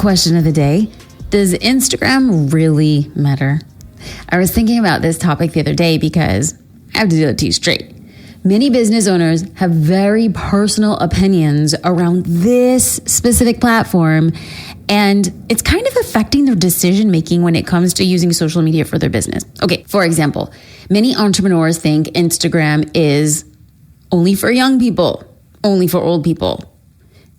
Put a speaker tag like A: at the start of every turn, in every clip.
A: question of the day. Does Instagram really matter? I was thinking about this topic the other day because I have to deal it to you straight. Many business owners have very personal opinions around this specific platform, and it's kind of affecting their decision making when it comes to using social media for their business. Okay, for example, many entrepreneurs think Instagram is only for young people, only for old people.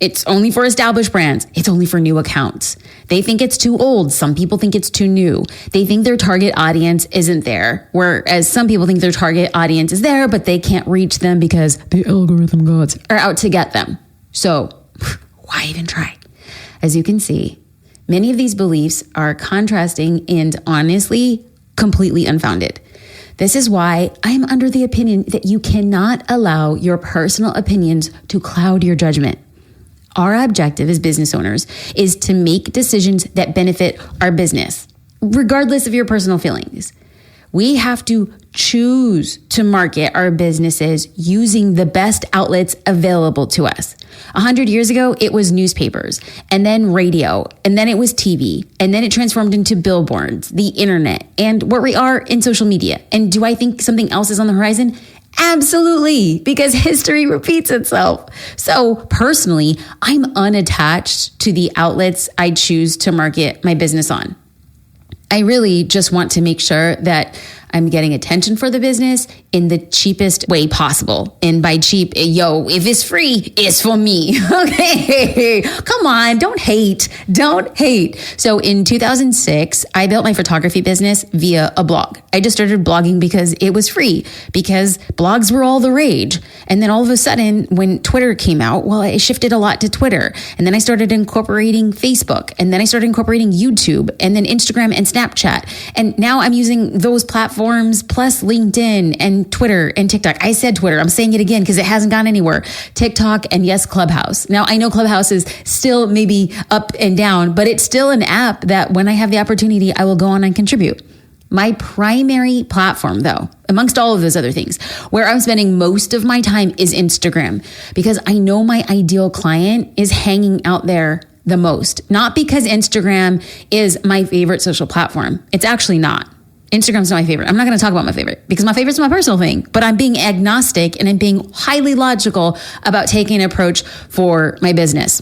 A: It's only for established brands. It's only for new accounts. They think it's too old. Some people think it's too new. They think their target audience isn't there, whereas some people think their target audience is there, but they can't reach them because the algorithm gods are out to get them. So why even try? As you can see, many of these beliefs are contrasting and honestly completely unfounded. This is why I'm under the opinion that you cannot allow your personal opinions to cloud your judgment. Our objective as business owners is to make decisions that benefit our business, regardless of your personal feelings. We have to choose to market our businesses using the best outlets available to us. 100 years ago, it was newspapers, and then radio, and then it was TV, and then it transformed into billboards, the internet, and where we are in social media. And do I think something else is on the horizon? Absolutely, because history repeats itself. So personally, I'm unattached to the outlets I choose to market my business on. I really just want to make sure that I'm getting attention for the business in the cheapest way possible. And by cheap, if it's free, it's for me. Okay, come on, don't hate. So in 2006, I built my photography business via a blog. I just started blogging because it was free, because blogs were all the rage. And then all of a sudden, when Twitter came out, well, I shifted a lot to Twitter. And then I started incorporating Facebook. And then I started incorporating YouTube, and then Instagram and Snapchat. And now I'm using those platforms plus LinkedIn and Twitter and TikTok. I said Twitter. I'm saying it again because it hasn't gone anywhere. TikTok and yes, Clubhouse. Now I know Clubhouse is still maybe up and down, but it's still an app that when I have the opportunity, I will go on and contribute. My primary platform, though, amongst all of those other things, where I'm spending most of my time is Instagram, because I know my ideal client is hanging out there the most. Not because Instagram is my favorite social platform. It's actually not. Instagram's not my favorite. I'm not going to talk about my favorite because my favorite's my personal thing, but I'm being agnostic and I'm being highly logical about taking an approach for my business.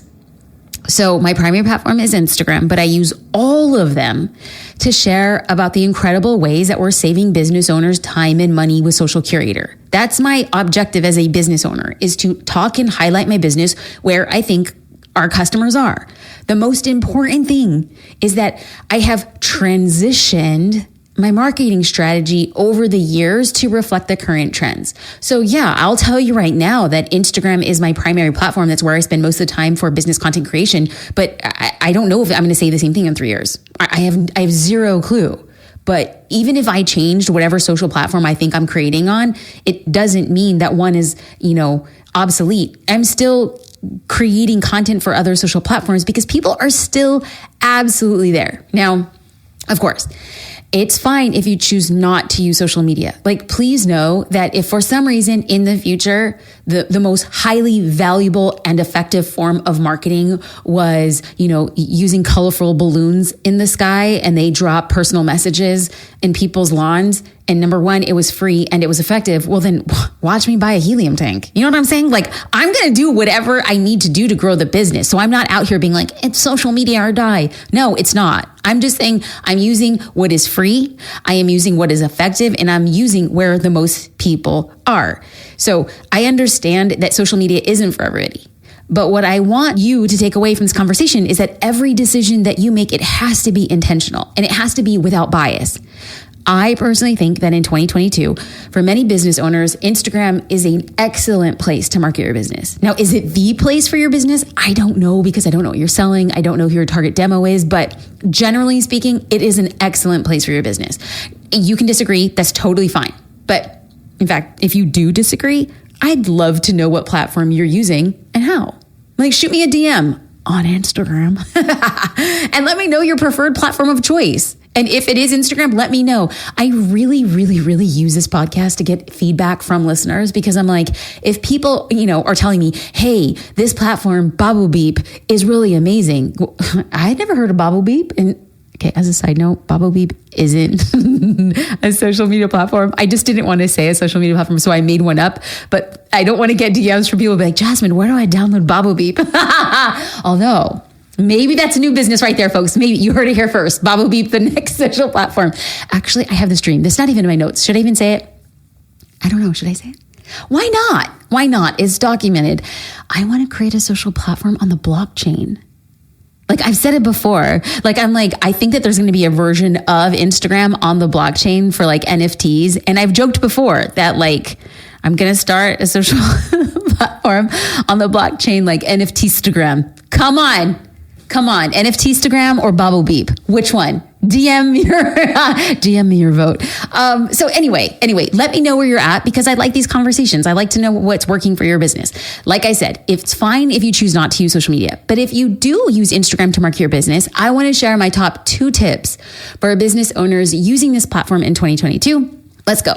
A: So my primary platform is Instagram, but I use all of them to share about the incredible ways that we're saving business owners time and money with Social Curator. That's my objective as a business owner, is to talk and highlight my business where I think our customers are. The most important thing is that I have transitioned my marketing strategy over the years to reflect the current trends. So yeah, I'll tell you right now that Instagram is my primary platform. That's where I spend most of the time for business content creation. But I don't know if I'm going to say the same thing in 3 years. I have zero clue. But even if I changed whatever social platform I think I'm creating on, it doesn't mean that one is, obsolete. I'm still creating content for other social platforms because people are still absolutely there. Now, of course, it's fine if you choose not to use social media. Please know that if for some reason in the future, the most highly valuable and effective form of marketing was, using colorful balloons in the sky and they drop personal messages in people's lawns, and number one, it was free and it was effective, well then watch me buy a helium tank. You know what I'm saying? I'm going to do whatever I need to do to grow the business. So I'm not out here being like, it's social media or die. No, it's not. I'm just saying I'm using what is free. I am using what is effective, and I'm using where the most people are. So I understand that social media isn't for everybody. But what I want you to take away from this conversation is that every decision that you make, it has to be intentional and it has to be without bias. I personally think that in 2022, for many business owners, Instagram is an excellent place to market your business. Now, is it the place for your business? I don't know, because I don't know what you're selling. I don't know who your target demo is, but generally speaking, it is an excellent place for your business. You can disagree. That's totally fine. But in fact, if you do disagree, I'd love to know what platform you're using and how. Shoot me a DM. on Instagram. And let me know your preferred platform of choice. And if it is Instagram, let me know. I really, really, really use this podcast to get feedback from listeners because I'm like, if people, are telling me, hey, this platform, Bobble Beep, is really amazing. Well, I had never heard of Bobble Beep. And okay, as a side note, Bobble Beep isn't a social media platform. I just didn't want to say a social media platform, so I made one up. But I don't want to get DMs from people be like, Jasmine, where do I download Bobble Beep? Although, maybe that's a new business right there, folks. Maybe you heard it here first. Bobble Beep, the next social platform. Actually, I have this dream. This is not even in my notes. Should I even say it? I don't know. Should I say it? Why not? Why not? It's documented. I want to create a social platform on the blockchain. Like I've said it before, I think that there's going to be a version of Instagram on the blockchain for like NFTs. And I've joked before that I'm going to start a social platform on the blockchain, like NFTstagram. Come on, NFTstagram or Bobble Beep? Which one? DM me your vote. So anyway, let me know where you're at because I like these conversations. I like to know what's working for your business. Like I said, it's fine if you choose not to use social media, but if you do use Instagram to market your business, I want to share my top 2 tips for business owners using this platform in 2022. Let's go.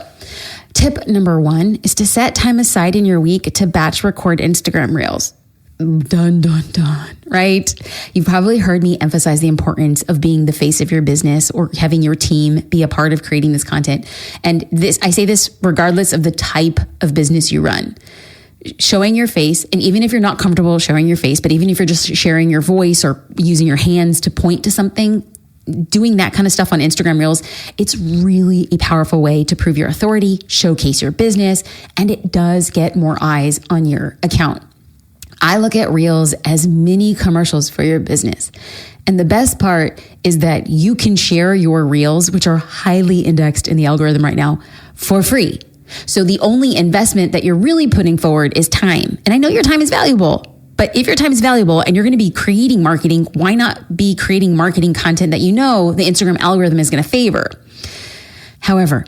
A: Tip number 1 is to set time aside in your week to batch record Instagram reels. Dun, dun, dun, right? You've probably heard me emphasize the importance of being the face of your business or having your team be a part of creating this content. And I say this regardless of the type of business you run. Showing your face, and even if you're not comfortable showing your face, but even if you're just sharing your voice or using your hands to point to something, doing that kind of stuff on Instagram Reels, it's really a powerful way to prove your authority, showcase your business, and it does get more eyes on your account. I look at Reels as mini commercials for your business. And the best part is that you can share your Reels, which are highly indexed in the algorithm right now, for free. So the only investment that you're really putting forward is time. And I know your time is valuable, but if your time is valuable and you're going to be creating marketing, why not be creating marketing content that you know the Instagram algorithm is going to favor? However,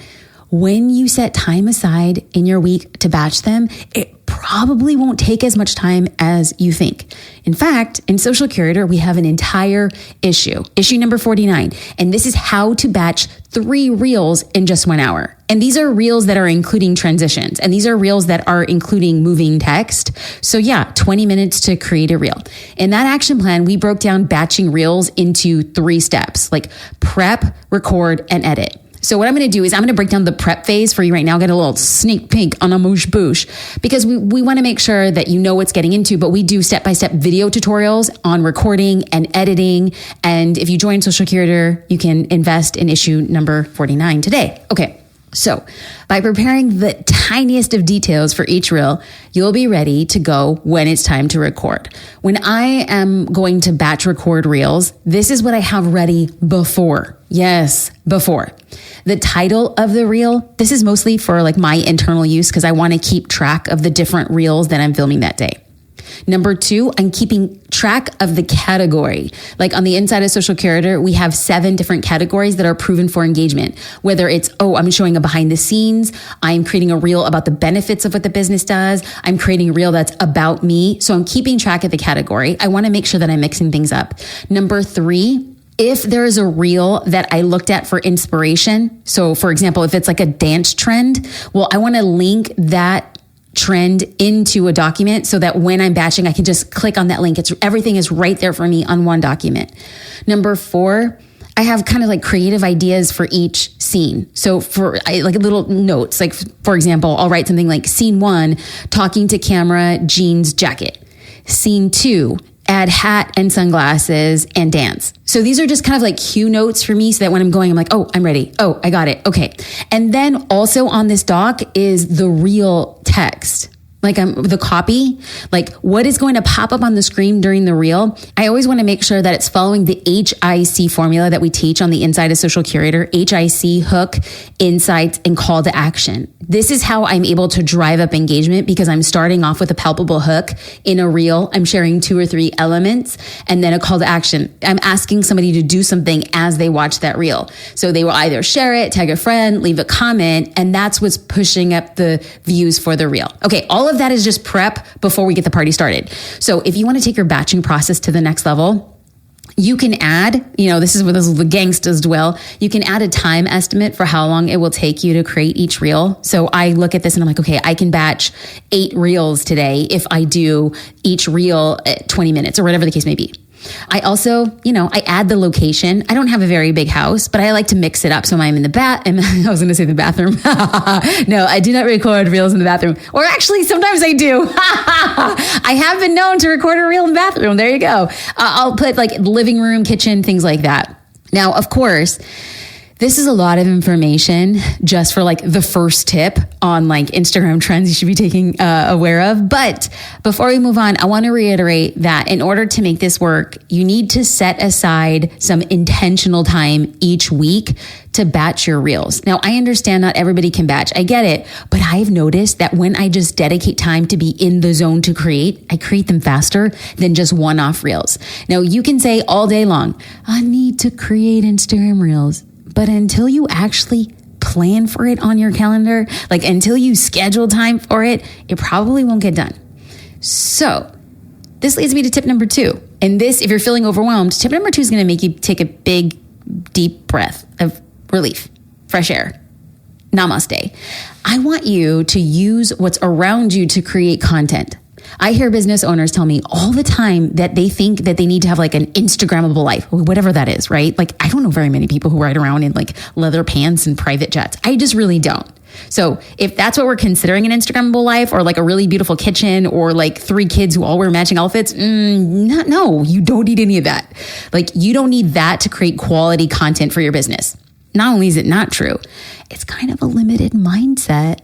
A: when you set time aside in your week to batch them, it probably won't take as much time as you think. In fact, in Social Curator, we have an entire issue number 49. And this is how to batch 3 reels in just 1 hour. And these are reels that are including transitions. And these are reels that are including moving text. So 20 minutes to create a reel. In that action plan, we broke down batching reels into 3 steps, like prep, record, and edit. So what I'm going to do is I'm going to break down the prep phase for you right now, get a little sneak peek on a moosh boosh, because we want to make sure that you know what's getting into, but we do step-by-step video tutorials on recording and editing. And if you join Social Curator, you can invest in issue number 49 today. Okay. So by preparing the tiniest of details for each reel, you'll be ready to go when it's time to record. When I am going to batch record reels, this is what I have ready before. Yes, before. The title of the reel, this is mostly for my internal use because I want to keep track of the different reels that I'm filming that day. Number 2, I'm keeping track of the category. Like on the inside of Social Curator, we have 7 different categories that are proven for engagement. Whether it's, I'm showing a behind the scenes, I'm creating a reel about the benefits of what the business does, I'm creating a reel that's about me. So I'm keeping track of the category. I want to make sure that I'm mixing things up. Number 3, if there is a reel that I looked at for inspiration, so for example, if it's like a dance trend, I want to link that trend into a document so that when I'm batching, I can just click on that link. Everything is right there for me on one document. Number 4, I have kind of creative ideas for each scene. So for little notes, for example, I'll write something like scene 1, talking to camera, jeans, jacket. Scene 2, add hat and sunglasses and dance. So these are just kind of cue notes for me so that when I'm going, I'm like, I'm ready. I got it. Okay. And then also on this doc is the real text. The copy, what is going to pop up on the screen during the reel. I always want to make sure that it's following the HIC formula that we teach on the inside of Social Curator: HIC, hook, insights, and call to action. This is how I'm able to drive up engagement because I'm starting off with a palpable hook in a reel. I'm sharing 2 or 3 elements and then a call to action. I'm asking somebody to do something as they watch that reel. So they will either share it, tag a friend, leave a comment, and that's what's pushing up the views for the reel. Okay, all All of that is just prep before we get the party started. So if you want to take your batching process to the next level, you can add, this is where the gangsters dwell. You can add a time estimate for how long it will take you to create each reel. So I look at this and I'm like, okay, I can batch 8 reels today if I do each reel at 20 minutes or whatever the case may be. I also, I add the location. I don't have a very big house, but I like to mix it up. So I'm in the I was going to say the bathroom. No, I do not record reels in the bathroom. Or actually, sometimes I do. I have been known to record a reel in the bathroom. There you go. I'll put like living room, kitchen, things like that. Now, of course, this is a lot of information just for like the first tip on like Instagram trends you should be taking aware of. But before we move on, I want to reiterate that in order to make this work, you need to set aside some intentional time each week to batch your reels. Now, I understand not everybody can batch. I get it. But I've noticed that when I just dedicate time to be in the zone to create, I create them faster than just one-off reels. Now, you can say all day long, I need to create Instagram reels. But until you actually plan for it on your calendar, like until you schedule time for it, it probably won't get done. So this leads me to tip number 2. And this, if you're feeling overwhelmed, tip number 2 is going to make you take a big, deep breath of relief, fresh air. Namaste. I want you to use what's around you to create content. I hear business owners tell me all the time that they think that they need to have like an Instagrammable life, whatever that is, right? Like, I don't know very many people who ride around in like leather pants and private jets. I just really don't. So if that's what we're considering an Instagrammable life, or like a really beautiful kitchen, or like 3 kids who all wear matching outfits, no, you don't need any of that. Like, you don't need that to create quality content for your business. Not only is it not true, it's kind of a limited mindset.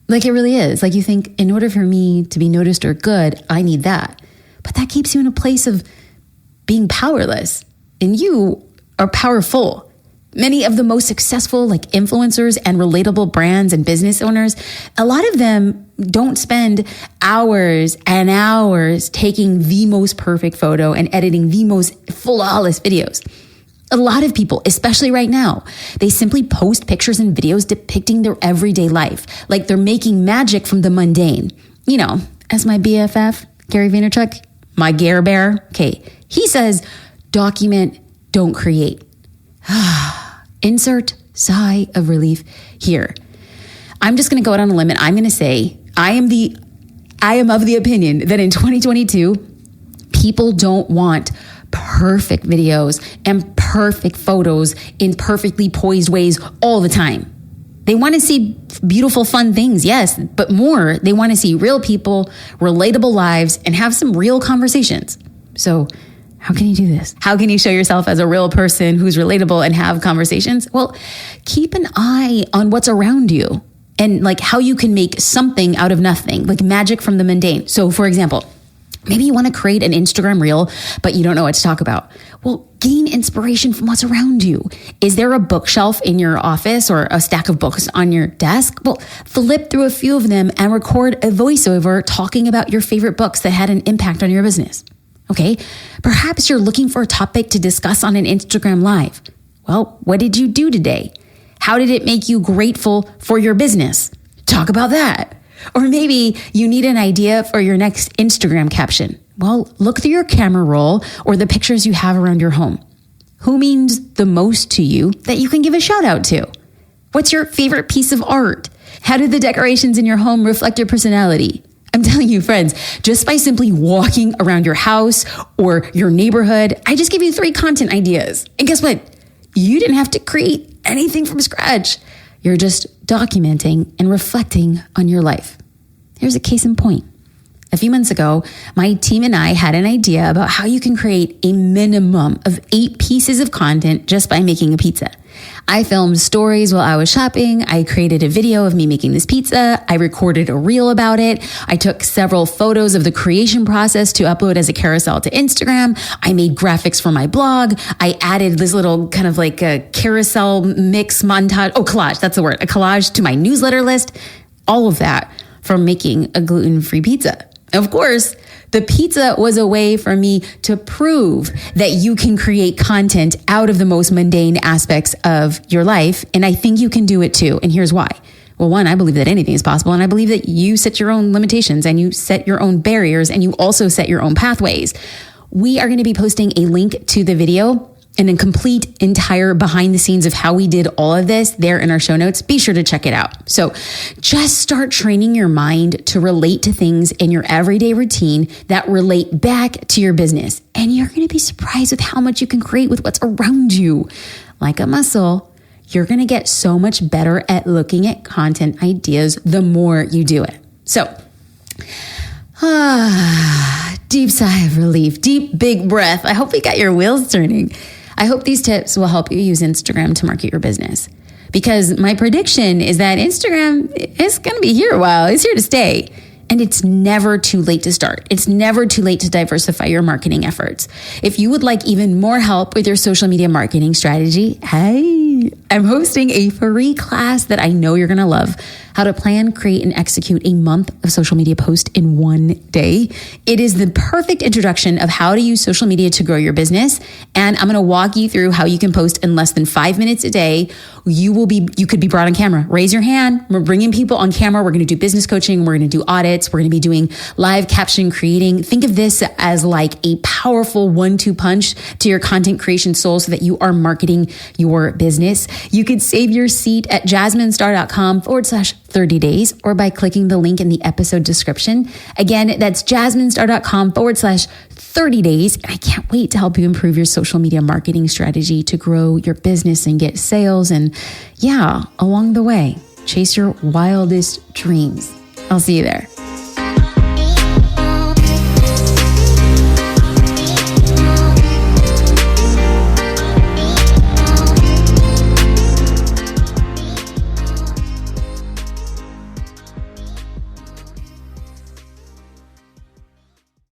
A: Like, it really is. Like, you think, in order for me to be noticed or good, I need that. But that keeps you in a place of being powerless. And you are powerful. Many of the most successful like influencers and relatable brands and business owners, a lot of them don't spend hours and hours taking the most perfect photo and editing the most flawless videos. A lot of people, especially right now, they simply post pictures and videos depicting their everyday life, like they're making magic from the mundane. As my BFF, Gary Vaynerchuk, my Gare Bear, okay, he says, document, don't create. Insert sigh of relief here. I'm just going to go out on a limb and I'm going to say, I am of the opinion that in 2022, people don't want perfect videos and perfect photos in perfectly poised ways all the time. They want to see beautiful, fun things, yes, but more, they want to see real people, relatable lives, and have some real conversations. So how can you do this? How can you show yourself as a real person who's relatable and have conversations? Well, keep an eye on what's around you and like how you can make something out of nothing, like magic from the mundane. So for example, maybe you want to create an Instagram reel, but you don't know what to talk about. Well, gain inspiration from what's around you. Is there a bookshelf in your office or a stack of books on your desk? Well, flip through a few of them and record a voiceover talking about your favorite books that had an impact on your business. Okay, perhaps you're looking for a topic to discuss on an Instagram Live. Well, what did you do today? How did it make you grateful for your business? Talk about that. Or maybe you need an idea for your next Instagram caption. Well, look through your camera roll or the pictures you have around your home. Who means the most to you that you can give a shout out to? What's your favorite piece of art? How do the decorations in your home reflect your personality? I'm telling you, friends, just by simply walking around your house or your neighborhood, I just gave you 3 content ideas. And guess what? You didn't have to create anything from scratch. You're just documenting and reflecting on your life. Here's a case in point. A few months ago, my team and I had an idea about how you can create a minimum of 8 pieces of content just by making a pizza. I filmed stories while I was shopping. I created a video of me making this pizza. I recorded a reel about it. I took several photos of the creation process to upload as a carousel to Instagram. I made graphics for my blog. I added this little kind of like a carousel mix montage. Oh, collage. That's the word. A collage to my newsletter list. All of that from making a gluten-free pizza. Of course, the pizza was a way for me to prove that you can create content out of the most mundane aspects of your life. And I think you can do it too. And here's why. Well, one, I believe that anything is possible. And I believe that you set your own limitations and you set your own barriers and you also set your own pathways. We are going to be posting a link to the video and a complete entire behind the scenes of how we did all of this there in our show notes. Be sure to check it out. So just start training your mind to relate to things in your everyday routine that relate back to your business. And you're going to be surprised with how much you can create with what's around you. Like a muscle, you're going to get so much better at looking at content ideas the more you do it. So, deep sigh of relief, deep, big breath. I hope we got your wheels turning. I hope these tips will help you use Instagram to market your business, because my prediction is that Instagram is going to be here a while. It's here to stay. And it's never too late to start. It's never too late to diversify your marketing efforts. If you would like even more help with your social media marketing strategy, hey, I'm hosting a free class that I know you're going to love. How to plan, create, and execute a month of social media posts in one day. It is the perfect introduction of how to use social media to grow your business. And I'm going to walk you through how you can post in less than 5 minutes a day. You could be brought on camera. Raise your hand. We're bringing people on camera. We're going to do business coaching. We're going to do audits. We're going to be doing live caption creating. Think of this as like a powerful 1-2 punch to your content creation soul so that you are marketing your business. You could save your seat at jasminestar.com/30 days or by clicking the link in the episode description. Again, that's jasminestar.com/30 days. And I can't wait to help you improve your social media marketing strategy to grow your business and get sales. And yeah, along the way, chase your wildest dreams. I'll see you there.